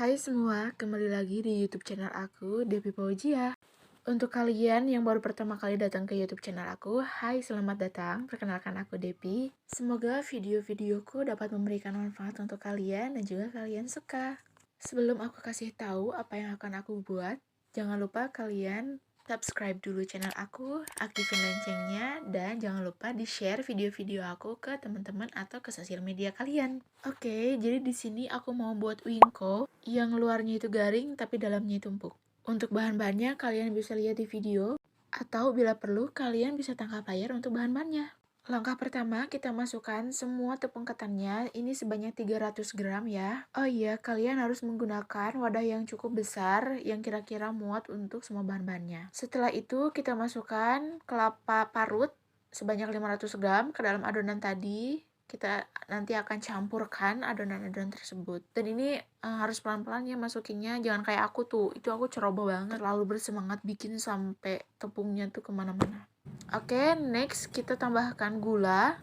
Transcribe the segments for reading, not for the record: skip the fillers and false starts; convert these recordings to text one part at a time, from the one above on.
Hai semua, kembali lagi di YouTube channel aku, Devi Fauzia. Untuk kalian yang baru pertama kali datang ke YouTube channel aku, hai selamat datang, perkenalkan aku Devi. Semoga video-videoku dapat memberikan manfaat untuk kalian dan juga kalian suka. Sebelum aku kasih tahu apa yang akan aku buat, jangan lupa kalian subscribe dulu channel aku, aktifin loncengnya, dan jangan lupa di-share video-video aku ke teman-teman atau ke sosial media kalian. Oke, jadi di sini aku mau buat wingko yang luarnya itu garing tapi dalamnya itu empuk. Untuk bahan-bahannya kalian bisa lihat di video, atau bila perlu kalian bisa tangkap layar untuk bahan-bahannya. Langkah pertama, kita masukkan semua tepung ketannya, ini sebanyak 300 gram ya. Oh iya, kalian harus menggunakan wadah yang cukup besar, yang kira-kira muat untuk semua bahan-bahannya. Setelah itu, kita masukkan kelapa parut sebanyak 500 gram ke dalam adonan tadi. Kita nanti akan campurkan adonan-adonan tersebut. Dan ini harus pelan-pelan ya masukinnya, jangan kayak aku tuh. Itu aku ceroboh banget, terlalu bersemangat bikin sampai tepungnya tuh kemana-mana. Oke, next kita tambahkan gula.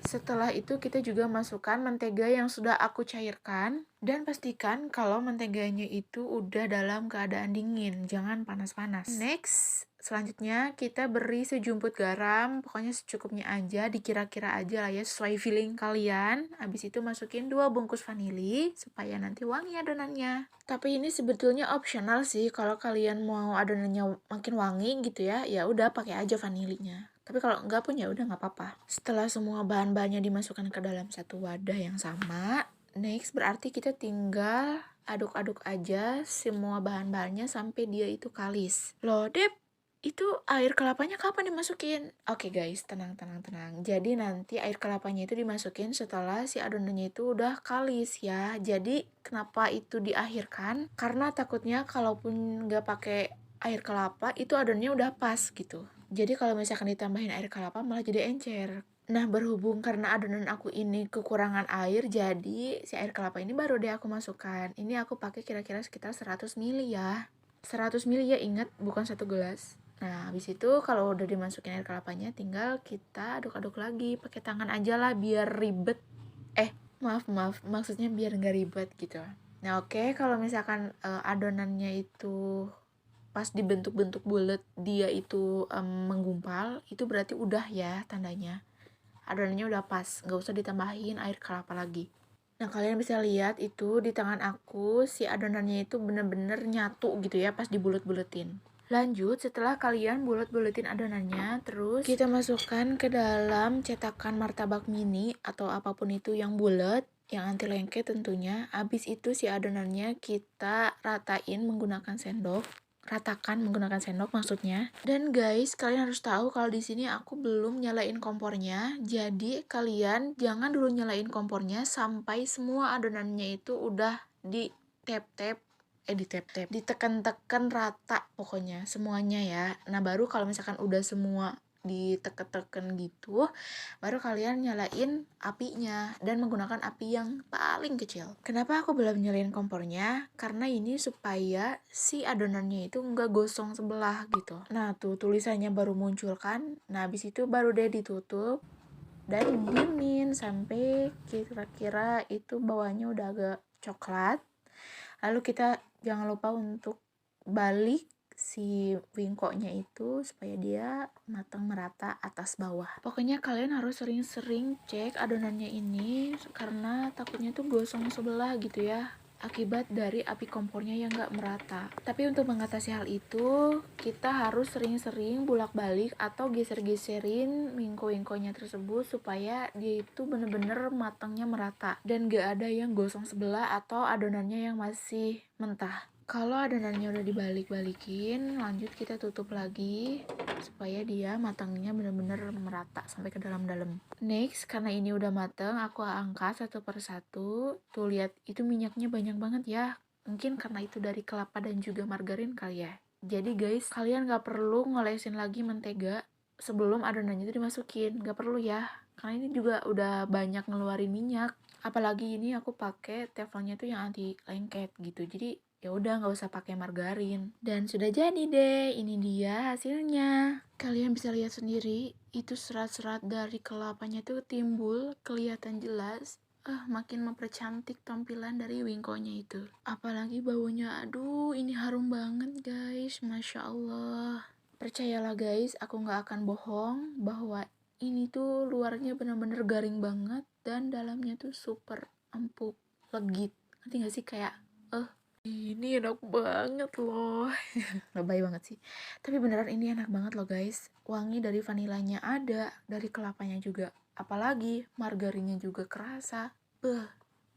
Setelah itu kita juga masukkan mentega yang sudah aku cairkan. Dan pastikan kalau menteganya itu udah dalam keadaan dingin, jangan panas-panas. Next, selanjutnya kita beri sejumput garam, pokoknya secukupnya aja, dikira-kira aja lah ya, sesuai feeling kalian. Habis itu masukin 2 bungkus vanili, supaya nanti wangi adonannya. Tapi ini sebetulnya optional sih, kalau kalian mau adonannya makin wangi gitu ya, ya udah pakai aja vanilinya. Tapi kalau enggak pun ya udah nggak apa-apa. Setelah semua bahan-bahannya dimasukkan ke dalam satu wadah yang sama, next berarti kita tinggal aduk-aduk aja semua bahan-bahannya sampai dia itu kalis. Loh, Dep, itu air kelapanya kapan dimasukin? Oke guys, tenang. Jadi nanti air kelapanya itu dimasukin setelah si adonannya itu udah kalis ya. Jadi kenapa itu diakhirkan? Karena takutnya kalaupun nggak pakai air kelapa, itu adonannya udah pas gitu. Jadi kalau misalkan ditambahin air kelapa malah jadi encer. Nah, berhubung karena adonan aku ini kekurangan air, jadi si air kelapa ini baru deh aku masukkan. Ini aku pakai kira-kira sekitar 100 ml ya. 100 ml ya, ingat, bukan 1 gelas. Nah, habis itu kalau udah dimasukin air kelapanya, tinggal kita aduk-aduk lagi. Pakai tangan aja lah biar ribet. Maaf, maksudnya biar nggak ribet gitu. Nah, oke, kalau misalkan adonannya itu pas dibentuk-bentuk bulat dia itu menggumpal, itu berarti udah ya tandanya. Adonannya udah pas, nggak usah ditambahin air kelapa lagi. Nah, kalian bisa lihat itu di tangan aku, si adonannya itu bener-bener nyatu gitu ya pas dibulet-buletin. Lanjut, setelah kalian bulet-buletin adonannya, terus kita masukkan ke dalam cetakan martabak mini atau apapun itu yang bulet, yang anti lengket tentunya. Habis itu si adonannya kita ratakan menggunakan sendok maksudnya. Dan guys, kalian harus tahu kalau di sini aku belum nyalain kompornya. Jadi kalian jangan dulu nyalain kompornya sampai semua adonannya itu udah ditekan-tekan rata pokoknya semuanya ya. Nah, baru kalau misalkan udah semua diteken-teken gitu, baru kalian nyalain apinya dan menggunakan api yang paling kecil. Kenapa aku belum nyalain kompornya? Karena ini supaya si adonannya itu nggak gosong sebelah gitu. Nah, tuh tulisannya baru muncul kan. Nah, habis itu baru deh ditutup dan diemin sampai kira-kira itu bawahnya udah agak coklat. Lalu kita jangan lupa untuk balik si wingkonya itu supaya dia matang merata atas bawah. Pokoknya kalian harus sering-sering cek adonannya ini karena takutnya tuh gosong sebelah gitu ya, akibat dari api kompornya yang gak merata. Tapi untuk mengatasi hal itu, kita harus sering-sering bolak-balik atau geser-geserin wingko-wingkonya tersebut supaya dia itu bener-bener matangnya merata dan gak ada yang gosong sebelah atau adonannya yang masih mentah. Kalau adonannya udah dibalik-balikin, lanjut kita tutup lagi supaya dia matangnya bener-bener merata sampai ke dalam-dalam. Next, karena ini udah mateng, aku angkat satu persatu. Tuh lihat, itu minyaknya banyak banget ya. Mungkin karena itu dari kelapa dan juga margarin kali ya. Jadi guys, kalian gak perlu ngolesin lagi mentega sebelum adonannya itu dimasukin. Gak perlu ya, karena ini juga udah banyak ngeluarin minyak. Apalagi ini aku pakai teflonnya tuh yang anti lengket gitu. Jadi ya udah nggak usah pakai margarin. Dan sudah jadi deh, ini dia hasilnya. Kalian bisa lihat sendiri, itu serat-serat dari kelapanya tuh timbul, kelihatan jelas. makin mempercantik tampilan dari wingkonya itu. Apalagi baunya, aduh ini harum banget guys, Masya Allah. Percayalah guys, aku nggak akan bohong bahwa ini tuh luarnya bener-bener garing banget dan dalamnya tuh super empuk, legit. Ngerti gak sih kayak, ini enak banget loh. Lebay banget sih. Tapi beneran ini enak banget loh guys. Wangi dari vanilanya ada, dari kelapanya juga. Apalagi margarinnya juga kerasa.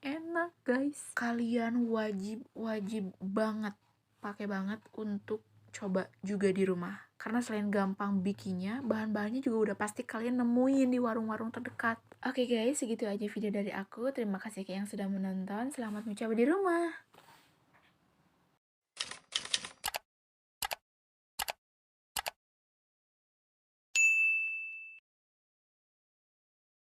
Enak guys. Kalian wajib banget, pakai banget untuk coba juga di rumah. Karena selain gampang bikinnya, bahan-bahannya juga udah pasti kalian nemuin di warung-warung terdekat. Oke guys, segitu aja video dari aku. Terima kasih yang sudah menonton. Selamat mencoba di rumah.